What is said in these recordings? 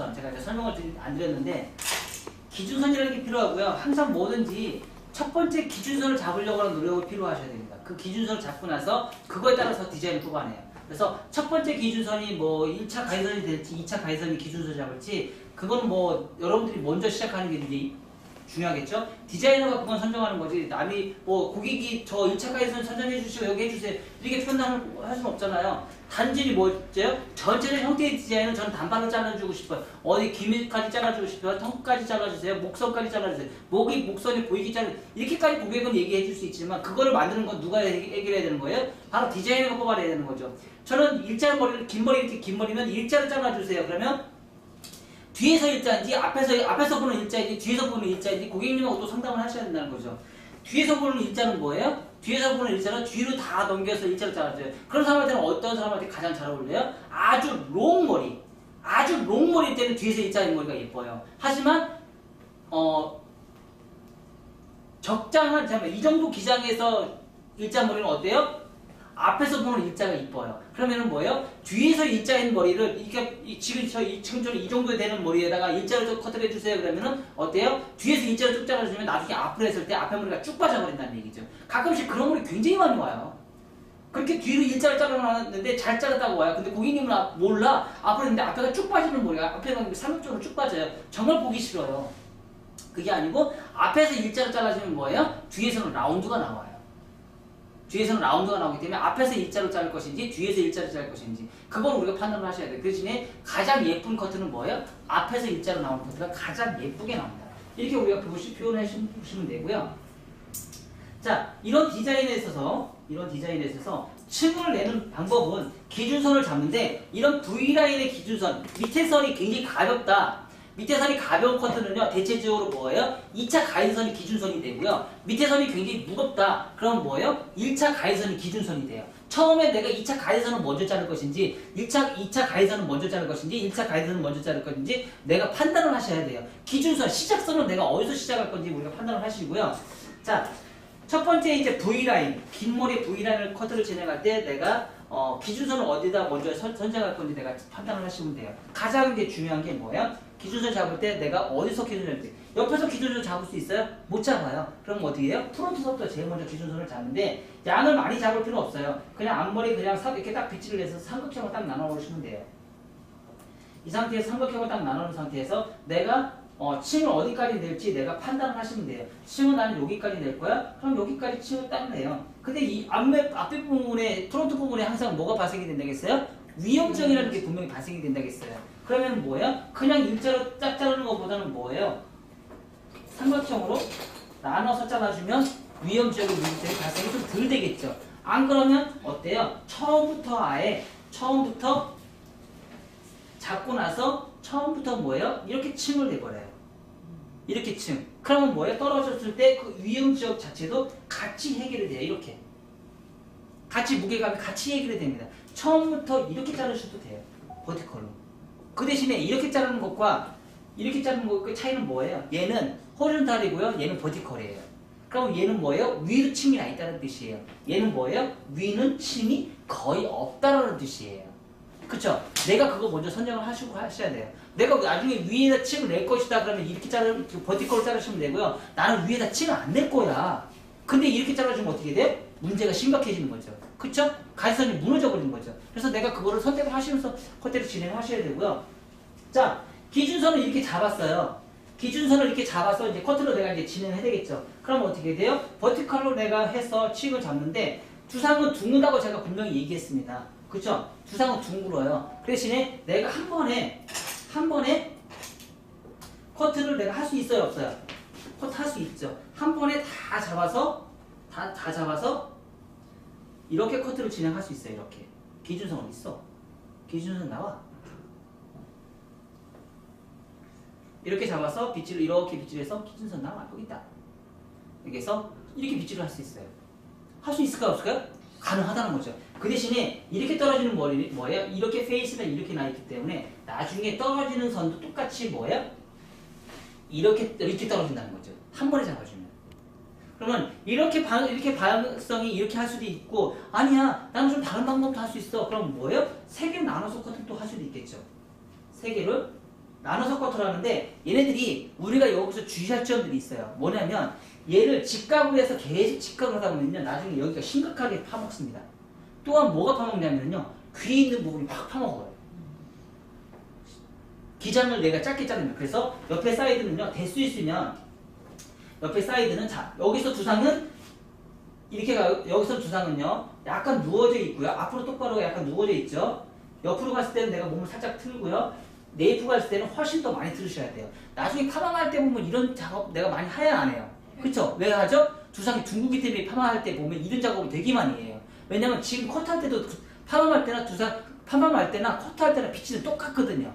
기준선. 제가 이제 설명을 안 드렸는데, 기준선이라는 게 필요하고요. 항상 뭐든지 첫 번째 기준선을 잡으려고 하는 노력이 필요하셔야 됩니다. 그 기준선을 잡고 나서 그거에 따라서 디자인을 뽑아내요. 그래서 첫 번째 기준선이 뭐 1차 가이선이 될지 2차 가이선이 기준선을 잡을지 그건 뭐 여러분들이 먼저 시작하는 게 이제 중요하겠죠? 디자이너가 그건 선정하는 거지. 남이 뭐 고객이 저 1차 가이선 선정해 주시고 여기 해주세요. 이렇게 판단할 수는 없잖아요. 단지 뭐죠? 전체적 형태의 디자인은 저는 단발로 잘라주고 싶어요. 어디 기미까지 잘라주고 싶어요. 턱까지 잘라주세요. 목선까지 잘라주세요. 목선이 보이게 잘라. 이렇게까지 고객은 얘기해 줄 수 있지만 그거를 만드는 건 누가 해결해야 되는 거예요? 바로 디자이너가 뽑아내야 되는 거죠. 저는 일자 머리를 긴 머리 이렇게 긴 머리면 일자로 잘라주세요. 그러면 뒤에서 일자인지 앞에서 보는 일자인지 뒤에서 보는 일자인지 고객님하고 또 상담을 하셔야 된다는 거죠. 뒤에서 보는 일자는 뭐예요? 뒤에서 보는 일자는 뒤로 다 넘겨서 일자로 잘라줘요. 그런 사람한테는 어떤 사람한테 가장 잘 어울려요? 아주 롱머리. 아주 롱머리 때는 뒤에서 일자인 머리가 예뻐요. 하지만 적당한 이 정도 기장에서 일자 머리는 어때요? 앞에서 보는 일자가 이뻐요. 그러면은 뭐예요? 뒤에서 일자인 머리를 지금 저는 이 정도 되는 머리에다가 일자를 좀 커트를 해주세요. 그러면은 어때요? 뒤에서 일자를 쭉 잘라주면 나중에 앞으로 했을 때 앞에 머리가 쭉 빠져버린다는 얘기죠. 가끔씩 그런 머리 굉장히 많이 와요. 그렇게 뒤로 일자를 잘라놨는데 잘 잘랐다고 와요. 근데 고객님은 몰라. 앞으로 했는데 앞에가 쭉 빠지는 머리가 앞에가 삼각적으로 쭉 빠져요. 정말 보기 싫어요. 그게 아니고 앞에서 일자를 잘라주면 뭐예요? 뒤에서는 라운드가 나와요. 뒤에서는 라운드가 나오기 때문에 앞에서 일자로 자를 것인지 뒤에서 일자로 자를 것인지 그걸 우리가 판단을 하셔야 돼요. 그 대신에 가장 예쁜 커트는 뭐예요? 앞에서 일자로 나오는 커트가 가장 예쁘게 나옵니다. 이렇게 우리가 표현해 주시면 되고요. 자, 이런 디자인에 있어서 층을 내는 방법은 기준선을 잡는데 이런 V라인의 기준선, 밑에 선이 굉장히 가볍다. 밑에 선이 가벼운 커트는요, 대체적으로 뭐예요? 2차 가이드선이 기준선이 되고요. 밑에 선이 굉장히 무겁다. 그럼 뭐예요? 1차 가이드선이 기준선이 돼요. 처음에 내가 2차 가이드선을 먼저 자를 것인지, 2차 가이드선을 먼저 자를 것인지, 1차 가이드선을 먼저 자를 것인지 내가 판단을 하셔야 돼요. 기준선, 시작선은 내가 어디서 시작할 건지 우리가 판단을 하시고요. 자, 첫 번째 이제 V라인, 긴 머리 V라인을 커트를 진행할 때 내가 기준선을 어디다 먼저 선정할 건지 내가 판단을 하시면 돼요. 가장 이제 중요한 게 뭐예요? 기준선 잡을 때 내가 어디서 기준선을 잡을 때 옆에서 기준선을 잡을 수 있어요? 못 잡아요. 그럼 어떻게 해요? 프론트서부터 제일 먼저 기준선을 잡는데 양을 많이 잡을 필요 없어요. 그냥 앞머리 그냥 이렇게 딱 빗질을 해서 삼각형을 딱 나눠 놓으시면 돼요. 이 상태에서 삼각형을 딱 나눠 놓은 상태에서 내가 층을 어디까지 낼지 내가 판단을 하시면 돼요. 층은 나는 여기까지 낼 거야? 그럼 여기까지 층을 딱 내요. 근데 이 앞에 부분에, 프론트 부분에 항상 뭐가 발생이 된다겠어요? 위험정이라는 게 분명히 발생이 된다겠어요. 그러면 뭐예요? 그냥 일자로 딱 자르는 것보다는 뭐예요? 삼각형으로 나눠서 잘라주면 위험적인 문제들이 발생이 좀 덜 되겠죠. 안 그러면 어때요? 처음부터 잡고 나서 처음부터 뭐예요? 이렇게 층을 내버려요. 이렇게 층. 그러면 뭐예요? 떨어졌을 때 그 위험지역 자체도 같이 해결이 돼요. 이렇게. 같이 무게감이 같이 해결이 됩니다. 처음부터 이렇게 자르셔도 돼요. 버티컬로. 그 대신에 이렇게 자르는 것과 이렇게 자르는 것의 차이는 뭐예요? 얘는 호리존탈이고요. 얘는 버티컬이에요. 그럼 얘는 뭐예요? 위로 층이 나 있다는 뜻이에요. 얘는 뭐예요? 위는 층이 거의 없다는 뜻이에요. 그쵸? 내가 그거 먼저 선정을 하셔야 돼요. 내가 나중에 위에다 층을 낼 것이다 그러면 이렇게 버티컬로 자르시면 되고요. 나는 위에다 층을 안 낼 거야. 근데 이렇게 잘라주면 어떻게 돼? 문제가 심각해지는 거죠. 그쵸? 가시선이 무너져 버리는 거죠. 그래서 내가 그거를 선택을 하시면서 커트를 진행하셔야 되고요. 자, 기준선을 이렇게 잡았어요. 기준선을 이렇게 잡아서 이제 커트로 내가 이제 진행해야 되겠죠. 그럼 어떻게 돼요? 버티컬로 내가 해서 층을 잡는데 두상은 둥근다고 제가 분명히 얘기했습니다. 그쵸? 두상은 둥글어요. 그 대신에 내가 한 번에 커트를 내가 할 수 있어요, 없어요? 커트 할 수 있죠. 한 번에 다 잡아서 이렇게 커트를 진행할 수 있어요. 이렇게. 기준선 어디 있어? 기준선 나와. 이렇게 잡아서 이렇게 빗질해서 기준선 나와. 여기 있다. 여기 해서 이렇게 빗질을 할 수 있어요. 할 수 있을까요? 없을까요? 가능하다는 거죠. 그 대신에 이렇게 떨어지는 머리 뭐예요? 이렇게 페이스가 이렇게 나 있기 때문에 나중에 떨어지는 선도 똑같이 뭐예요? 이렇게 떨어진다는 거죠. 한 번에 잡아주면. 그러면 이렇게 방향성이 이렇게 할 수도 있고 아니야 나는 좀 다른 방법도 할 수 있어. 그럼 뭐예요? 세 개를 나눠서 커트도 할 수도 있겠죠. 세 개를 나눠서 커트를 하는데 얘네들이 우리가 여기서 주의할 점들이 있어요. 뭐냐면 얘를 직각으로 해서 계속 직각을 하다 보면요. 나중에 여기가 심각하게 파먹습니다. 또한 뭐가 파먹냐면요. 귀에 있는 부분이 확 파먹어요. 기장을 내가 짧게 자르면. 그래서 옆에 사이드는요. 될 수 있으면 옆에 사이드는 자 여기서 두상은 이렇게 가요. 여기서 두상은요. 약간 누워져 있고요. 앞으로 똑바로 약간 누워져 있죠. 옆으로 갔을 때는 내가 몸을 살짝 틀고요. 네이프 갔을 때는 훨씬 더 많이 틀으셔야 돼요. 나중에 파마할 때 보면 이런 작업 내가 많이 해야 안 해요. 그쵸? 왜 하죠? 두상이 둥글기 때문에 파마할 때 보면 이런 작업을 되게 많이 해요. 왜냐면 지금 컷할 때도 파마할 때나 파마할 때나 컷할 때나 피치는 똑같거든요.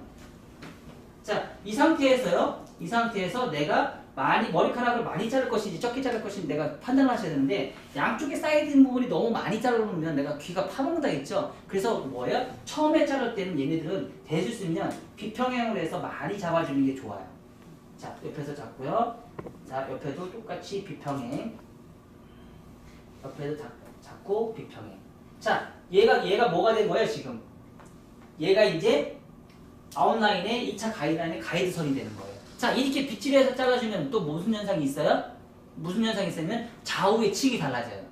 자, 이 상태에서요. 이 상태에서 내가 머리카락을 많이 자를 것인지 적게 자를 것인지 내가 판단을 하셔야 되는데 양쪽에 쌓여있는 부분이 너무 많이 자르면 내가 귀가 파먹는다 했죠. 그래서 뭐예요? 처음에 자를 때는 얘네들은 될 수 있으면 비평형으로 해서 많이 잡아주는 게 좋아요. 자, 옆에서 잡고요. 자, 옆에도 똑같이 비평행. 옆에도 잡고 비평행. 자, 얘가 뭐가 된 거예요, 지금? 얘가 이제 아웃라인의 2차 가이드라인의 가이드선이 되는 거예요. 자, 이렇게 빗질을 해서 잘라주면 또 무슨 현상이 있어요? 무슨 현상이 있으면 좌우의 층이 달라져요.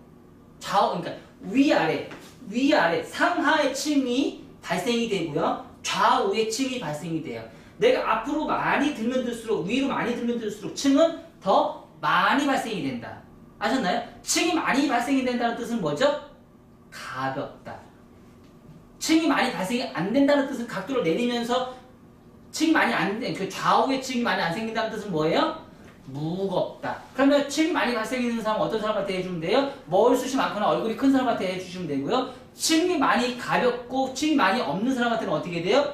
그러니까 위아래, 상하의 층이 발생이 되고요. 좌우의 층이 발생이 돼요. 내가 앞으로 많이 들면 들수록, 위로 많이 들면 들수록 층은 더 많이 발생이 된다. 아셨나요? 층이 많이 발생이 된다는 뜻은 뭐죠? 가볍다. 층이 많이 발생이 안 된다는 뜻은 각도를 내리면서 층이 많이 그 좌우의 층이 많이 안 생긴다는 뜻은 뭐예요? 무겁다. 그러면 층이 많이 발생되는 사람은 어떤 사람한테 해주면 돼요? 머리숱이 많거나 얼굴이 큰 사람한테 해주시면 되고요. 층이 많이 가볍고 층이 많이 없는 사람한테는 어떻게 돼요?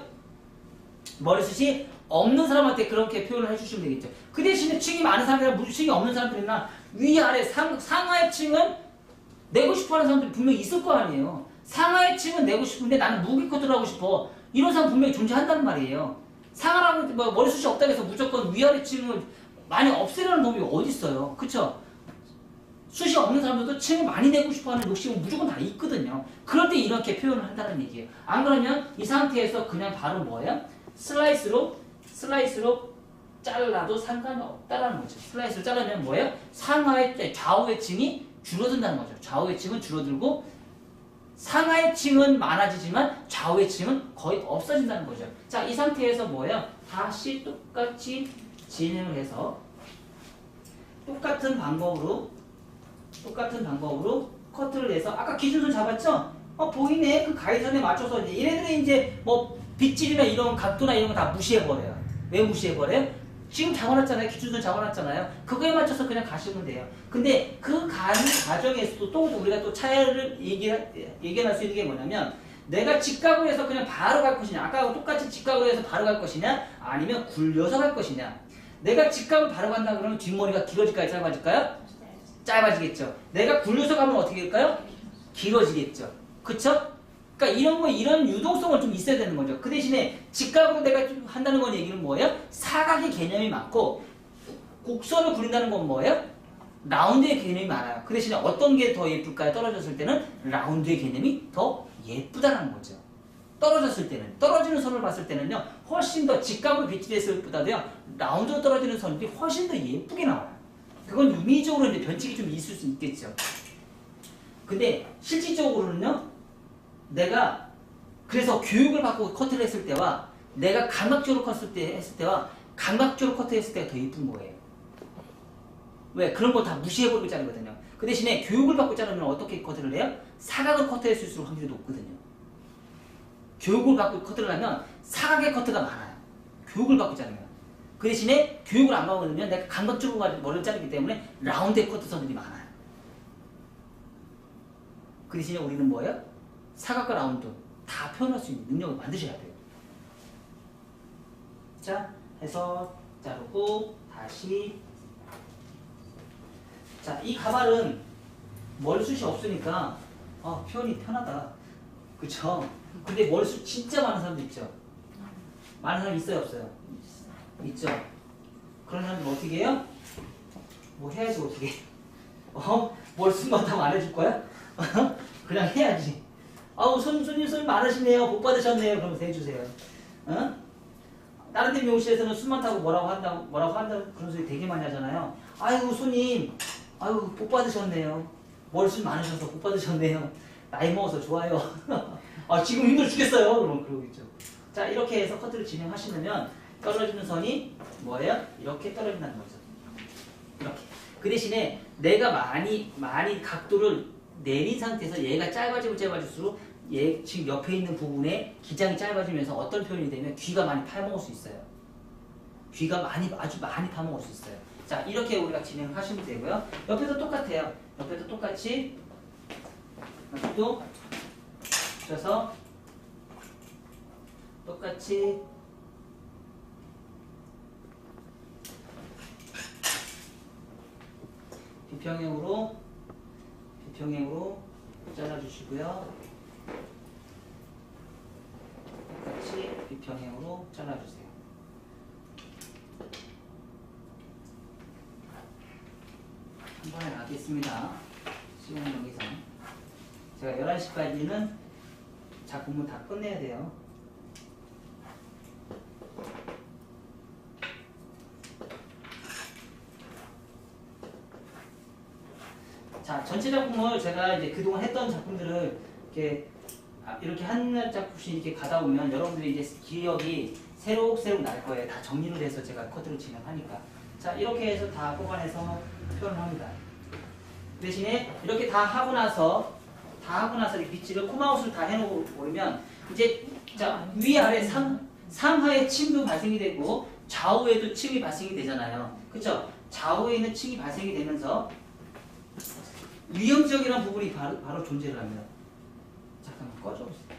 머리숱이 없는 사람한테 그렇게 표현을 해주시면 되겠죠. 그 대신에 층이 많은 사람이나 층이 없는 사람들이나 위아래 상하의 층은 내고 싶어하는 사람들이 분명히 있을 거 아니에요. 상하의 층은 내고 싶은데 나는 무기 커트를 하고 싶어. 이런 사람 분명히 존재한단 말이에요. 상하라고 머리숱이 없다고 해서 무조건 위아래 층을 많이 없애려는 놈이 어디 있어요. 그쵸? 숱이 없는 사람들도 층을 많이 내고 싶어하는 욕심은 무조건 다 있거든요. 그럴 때 이렇게 표현을 한다는 얘기예요. 안 그러면 이 상태에서 그냥 바로 뭐예요? 슬라이스로 잘라도 상관이 없다라는 거죠. 슬라이스로 자르면 뭐예요? 좌우의 층이 줄어든다는 거죠. 좌우의 층은 줄어들고 상하의 층은 많아지지만 좌우의 층은 거의 없어진다는 거죠. 자, 이 상태에서 뭐예요? 다시 똑같이 진행을 해서 똑같은 방법으로 커트를 해서 아까 기준선 잡았죠? 보이네. 그 가이드선에 맞춰서 이제 얘네들은 이제 뭐 빗질이나 이런 각도나 이런 거 다 무시해버려요. 왜 무시해버려요? 지금 잡아놨잖아요. 기준선 잡아놨잖아요. 그거에 맞춰서 그냥 가시면 돼요. 근데 그 가는 과정에서도 또 우리가 또 차이를 얘기할 수 있는 게 뭐냐면 내가 직각으로 해서 그냥 바로 갈 것이냐, 아까하고 똑같이 직각으로 해서 바로 갈 것이냐, 아니면 굴려서 갈 것이냐. 내가 직각을 바로 간다 그러면 뒷머리가 길어질까요? 짧아질까요? 짧아지겠죠. 내가 굴려서 가면 어떻게 될까요? 길어지겠죠. 그쵸? 그러니까 이런 유동성은 좀 있어야 되는 거죠. 그 대신에 직각으로 내가 좀 한다는 건 얘기는 뭐예요? 사각의 개념이 많고 곡선을 그린다는 건 뭐예요? 라운드의 개념이 많아요. 그 대신에 어떤 게 더 예쁠까요? 떨어졌을 때는 라운드의 개념이 더 예쁘다는 거죠. 떨어졌을 때는, 떨어지는 선을 봤을 때는요, 훨씬 더 직각으로 빗질했을 때보다도요, 라운드로 떨어지는 선들이 훨씬 더 예쁘게 나와요. 그건 임의적으로 이제 변칙이 좀 있을 수 있겠죠. 근데 실질적으로는요, 내가 그래서 교육을 받고 커트를 했을 때와 내가 감각적으로 했을 때와 감각적으로 커트했을 때가 더 예쁜 거예요. 왜? 그런 거 다 무시해버리고 자르거든요. 그 대신에 교육을 받고 자르면 어떻게 커트를 해요? 사각을 커트했을수록 확률이 높거든요. 교육을 받고 커트를 하면 사각의 커트가 많아요. 교육을 받고 자르면. 그 대신에 교육을 안 받으면 내가 감각적으로 머리를 자르기 때문에 라운드의 커트선들이 많아요. 그 대신에 우리는 뭐예요? 사각과 라운드 다 표현할 수 있는 능력을 만드셔야 돼요. 자, 해서 자르고 다시. 자, 이 가발은 머리숱이 없으니까 표현이 편하다. 그쵸? 근데 머리숱 진짜 많은 사람도 있죠? 많은 사람 있어요, 없어요? 있죠? 그런 사람들 어떻게 해요? 뭐 해야지 어떻게 해? 머리숱 많다고 안 해줄 거야? 그냥 해야지. 손님 많으시네요. 복 받으셨네요. 그러면서 해주세요. 다른 데 미용실에서는 숨 많다고 뭐라고 한다고 그런 소리 되게 많이 하잖아요. 아이고 손님, 아이고 복 받으셨네요. 머리숱 많으셔서 복 받으셨네요. 나이 먹어서 좋아요. 아 지금 힘들어 죽겠어요. 그럼 그러고 있죠. 자 이렇게 해서 커트를 진행하시면 떨어지는 선이 뭐예요? 이렇게 떨어진다는 거죠. 이렇게. 그 대신에 내가 많이 각도를 내린 상태에서 얘가 짧아질수록 얘 지금 옆에 있는 부분에 기장이 짧아지면서 어떤 표현이 되면 귀가 많이 파먹을 수 있어요. 귀가 아주 많이 파먹을 수 있어요. 자 이렇게 우리가 진행하시면 되고요. 옆에도 똑같아요. 옆에도 똑같이 또 펴서 똑같이 비평형으로 잘라주시고요. 똑같이 비평형으로 잘라주세요. 한 번에 가겠습니다. 시간 여기서 제가 11시까지는 작품을 다 끝내야 돼요. 자, 전체 작품을 제가 이제 그동안 했던 작품들을 이렇게 한 작품씩 이렇게 가다 보면 여러분들이 이제 기억이 새록새록 날 거예요. 다 정리를 해서 제가 커트를 진행하니까. 자, 이렇게 해서 다 뽑아내서 표현을 합니다. 대신에 이렇게 다 하고 나서 이렇게 빗질을 코마우스를 다 해놓고 버리면 이제 자, 위아래 상하에 층도 발생이 되고 좌우에도 층이 발생이 되잖아요. 그쵸? 좌우에 있는 층이 발생이 되면서 위험지역이라는 부분이 바로 존재를 합니다. 잠깐만 꺼줘보세요.